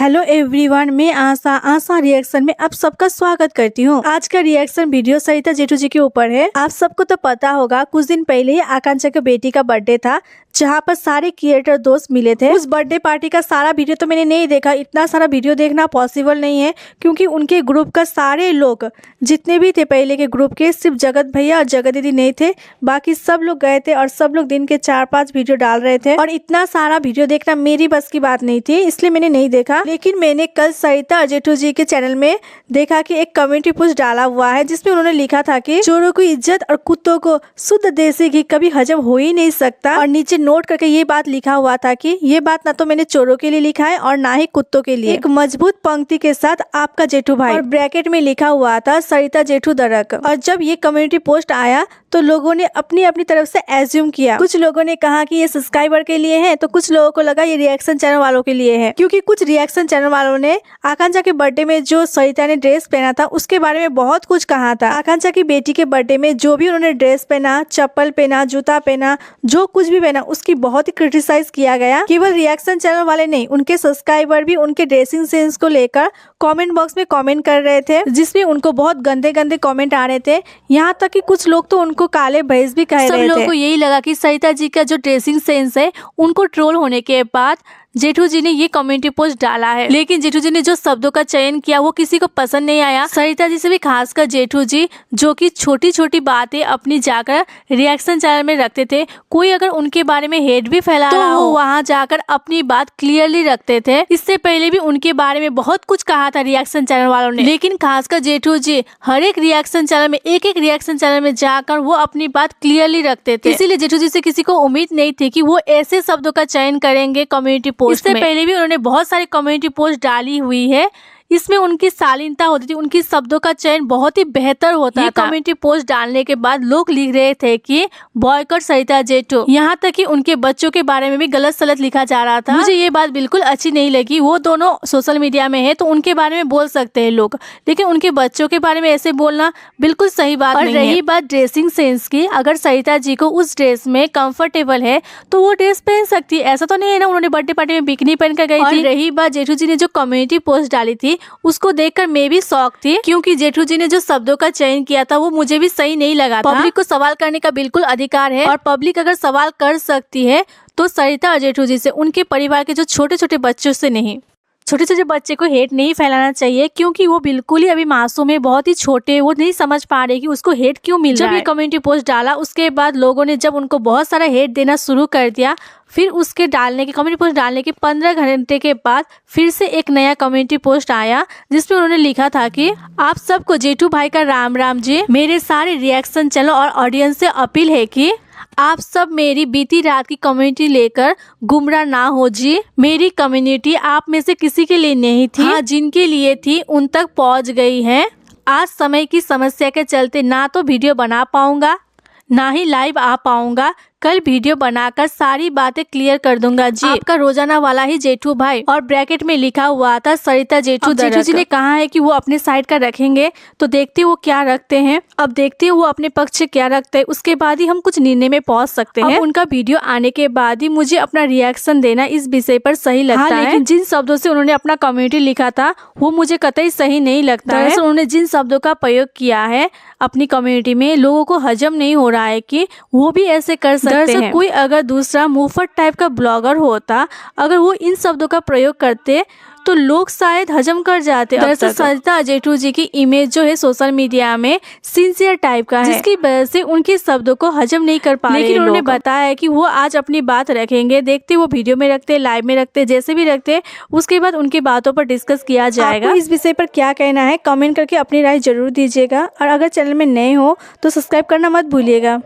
Hello everyone, मैं आशा reaction में आप सबका स्वागत करती हूँ। आज का रिएक्शन वीडियो सरिता जेठू जी के ऊपर है। आप सबको तो पता होगा, कुछ दिन पहले ही आकांक्षा के बेटी का बर्थडे था, जहाँ पर सारे क्रिएटर दोस्त मिले थे। उस बर्थडे पार्टी का सारा वीडियो तो मैंने नहीं देखा, इतना सारा वीडियो देखना पॉसिबल नहीं है, क्योंकि उनके ग्रुप का सारे लोग जितने भी थे पहले के ग्रुप के, सिर्फ जगत भैया और जगत दीदी नहीं थे, बाकी सब लोग गए थे और सब लोग दिन के 4-5 वीडियो डाल रहे थे और इतना सारा वीडियो देखना मेरी बस की बात नहीं थी, इसलिए मैंने नहीं देखा। लेकिन मैंने कल सरिता जेठू जी के चैनल में देखा कि एक कम्युनिटी पोस्ट डाला हुआ है, जिसमें उन्होंने लिखा था कि चोरों की इज्जत और कुत्तों को शुद्ध देसी घी कभी हजम हो ही नहीं सकता, और नीचे नोट करके ये बात लिखा हुआ था कि ये बात ना तो मैंने चोरों के लिए लिखा है और ना ही कुत्तों के लिए। एक मजबूत पंक्ति के साथ आपका जेठू भाई, और ब्रैकेट में लिखा हुआ था सरिता जेठू दरक। और जब ये कम्युनिटी पोस्ट आया तो लोगों ने अपनी अपनी तरफ से एज्यूम किया। कुछ लोगों ने कहा कि ये सब्सक्राइबर के लिए है, तो कुछ लोगों को लगा ये रिएक्शन चैनल वालों के लिए है, क्योंकि कुछ रिएक्शन चैनल वालों ने आकांक्षा के बर्थडे में जो सरिता ने ड्रेस पहना था उसके बारे में बहुत कुछ कहा था। आकांक्षा की बेटी के बर्थडे में जो भी उन्होंने ड्रेस पहना, चप्पल पहना, जूता पहना, जो कुछ भी पहना, उसकी बहुत ही क्रिटिसाइज किया गया। केवल रिएक्शन चैनल वाले नहीं, उनके सब्सक्राइबर भी उनके ड्रेसिंग सेंस को लेकर कमेंट बॉक्स में कमेंट कर रहे थे, जिसमें उनको बहुत गंदे गंदे कमेंट आ रहे थे। यहाँ तक कि कुछ लोग तो उनको काले भैंस भी कह रहे थे। सब लोगों को यही लगा कि सरिता जी का जो ड्रेसिंग सेंस है, उनको ट्रोल होने के बाद जेठू जी ने ये कम्युनिटी पोस्ट डाला है। लेकिन जेठू जी ने जो शब्दों का चयन किया वो किसी को पसंद नहीं आया। सरिता जी से भी खासकर जेठू जी, जो कि छोटी छोटी बातें अपनी जाकर रिएक्शन चैनल में रखते थे, कोई अगर उनके बारे में हेट भी फैला रहा हो, वहाँ जाकर अपनी बात क्लियरली रखते थे। इससे पहले भी उनके बारे में बहुत कुछ कहा था रिएक्शन चैनल वालों ने, लेकिन खासकर जेठू जी हर एक रिएक्शन चैनल में, एक रिएक्शन चैनल में जाकर वो अपनी बात क्लियरली रखते थे। इसीलिए जेठू जी से किसी को उम्मीद नहीं थी कि वो ऐसे शब्दों का चयन करेंगे कम्युनिटी पोस्ट। इससे पहले भी उन्होंने बहुत सारी कम्युनिटी पोस्ट डाली हुई है, इसमें उनकी शालीनता होती थी, उनकी शब्दों का चयन बहुत ही बेहतर होता था। कम्युनिटी पोस्ट डालने के बाद लोग लिख रहे थे कि बॉयकॉट सरिता जेठू, यहाँ तक कि उनके बच्चों के बारे में भी गलत सलत लिखा जा रहा था। मुझे ये बात बिल्कुल अच्छी नहीं लगी। वो दोनों सोशल मीडिया में है तो उनके बारे में बोल सकते हैं लोग, लेकिन उनके बच्चों के बारे में ऐसे बोलना बिल्कुल सही बात नहीं है। रही बात ड्रेसिंग सेंस की, अगर सरिता जी को उस ड्रेस में कंफर्टेबल है तो वो ड्रेस पहन सकती है। ऐसा तो नहीं है ना उन्होंने बर्थडे पार्टी में बिकनी पहन कर गई थी। रही बात जेठू जी ने जो कम्युनिटी पोस्ट डाली थी, उसको देखकर मैं भी शॉक थी, क्योंकि जेठू जी ने जो शब्दों का चयन किया था वो मुझे भी सही नहीं लगा था। पब्लिक को सवाल करने का बिल्कुल अधिकार है, और पब्लिक अगर सवाल कर सकती है तो सरिता और जेठू जी से, उनके परिवार के जो छोटे छोटे बच्चों से नहीं। छोटे छोटे बच्चे को हेट नहीं फैलाना चाहिए, क्योंकि वो बिल्कुल ही अभी मासूम है, बहुत ही छोटे, वो नहीं समझ पा रहे कि उसको हेट क्यों मिल रहा है। जब ये कम्युनिटी पोस्ट डाला उसके बाद लोगों ने जब उनको बहुत सारा हेट देना शुरू कर दिया, फिर उसके कम्युनिटी पोस्ट डालने के 15 घंटे के बाद फिर से एक नया कम्युनिटी पोस्ट आया, जिसमें उन्होंने लिखा था कि आप सबको जेठू भाई का राम राम जी। मेरे सारे रिएक्शन चैनल और ऑडियंस से अपील है कि आप सब मेरी बीती रात की कम्युनिटी लेकर गुमराह ना हो जी। मेरी कम्युनिटी आप में से किसी के लिए नहीं थी, हाँ जिनके लिए थी उन तक पहुंच गई है। आज समय की समस्या के चलते ना तो वीडियो बना पाऊंगा, ना ही लाइव आ पाऊंगा। कल वीडियो बनाकर सारी बातें क्लियर कर दूंगा जी। आपका रोजाना वाला ही जेठू भाई, और ब्रैकेट में लिखा हुआ था सरिता जेठू। जेठू जी ने कहा है कि वो अपने साइड का रखेंगे, तो देखते वो क्या रखते हैं। अब देखते हैं वो अपने पक्ष से क्या रखते हैं, उसके बाद ही हम कुछ निर्णय में पहुंच सकते हैं। उनका वीडियो आने के बाद ही मुझे अपना रिएक्शन देना इस विषय पर सही लगता है। लेकिन जिन शब्दों से उन्होंने अपना कम्युनिटी लिखा था वो मुझे कतई सही नहीं लगता है। उन्होंने जिन शब्दों का प्रयोग किया है अपनी कम्युनिटी में, लोगों को हजम नहीं हो रहा है कि वो भी ऐसे कर सकते हैं। कोई अगर दूसरा मुफ्त टाइप का ब्लॉगर होता, अगर वो इन शब्दों का प्रयोग करते तो लोग शायद हजम कर जाते। दरअसल सरिता जेठू जी की इमेज जो है सोशल मीडिया में सिंसियर टाइप का है, जिसकी वजह से उनके शब्दों को हजम नहीं कर पा रहे। लेकिन उन्होंने बताया कि वो आज अपनी बात रखेंगे, देखते वो वीडियो में रखते, लाइव में रखते, जैसे भी रखते, उसके बाद उनकी बातों पर डिस्कस किया जाएगा। आपको इस विषय पर क्या कहना है कमेंट करके अपनी राय जरूर दीजिएगा, और अगर चैनल में नए हो तो सब्सक्राइब करना मत भूलिएगा।